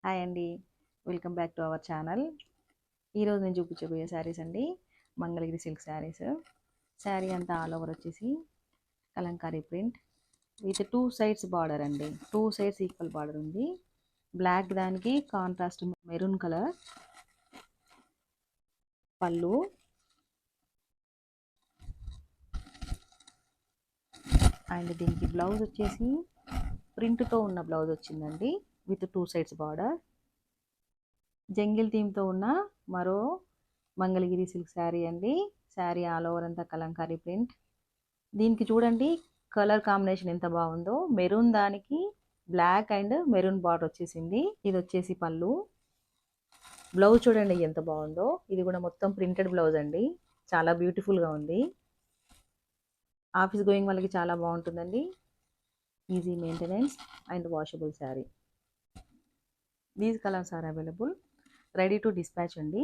Hi అండి. Welcome back to our channel. ఈరోజు నేను చూపించబోయే శారీస్ అండి మంగళగిరి సిల్క్ శారీస్. శారీ అంతా ఆల్ ఓవర్ వచ్చేసి Kalamkari print with 2 sides border అండి. 2 సైడ్స్ ఈక్వల్ బార్డర్ ఉంది. బ్లాక్ దానికి కాంట్రాస్ట్ మెరూన్ కలర్ పళ్ళు, అండ్ దీనికి బ్లౌజ్ వచ్చేసి ప్రింట్తో ఉన్న బ్లౌజ్ వచ్చిందండి విత్ 2 సైడ్స్ బార్డర్. జంగిల్ థీమ్తో ఉన్న మరో మంగళగిరి సిల్క్ శారీ అండి. శారీ ఆల్ ఓవర్ అంతా కలంకారీ ప్రింట్. దీనికి చూడండి కలర్ కాంబినేషన్ ఎంత బాగుందో. మెరూన్ దానికి బ్లాక్ అండ్ మెరూన్ బార్డర్ వచ్చేసింది. ఇది వచ్చేసి పళ్ళు. బ్లౌజ్ చూడండి ఎంత బాగుందో. ఇది కూడా మొత్తం ప్రింటెడ్ బ్లౌజ్ అండి. చాలా బ్యూటిఫుల్గా ఉంది. ఆఫీస్ గోయింగ్ వాళ్ళకి చాలా బాగుంటుందండి. Easy maintenance and washable sari. These colours are available. Ready to dispatch అండి.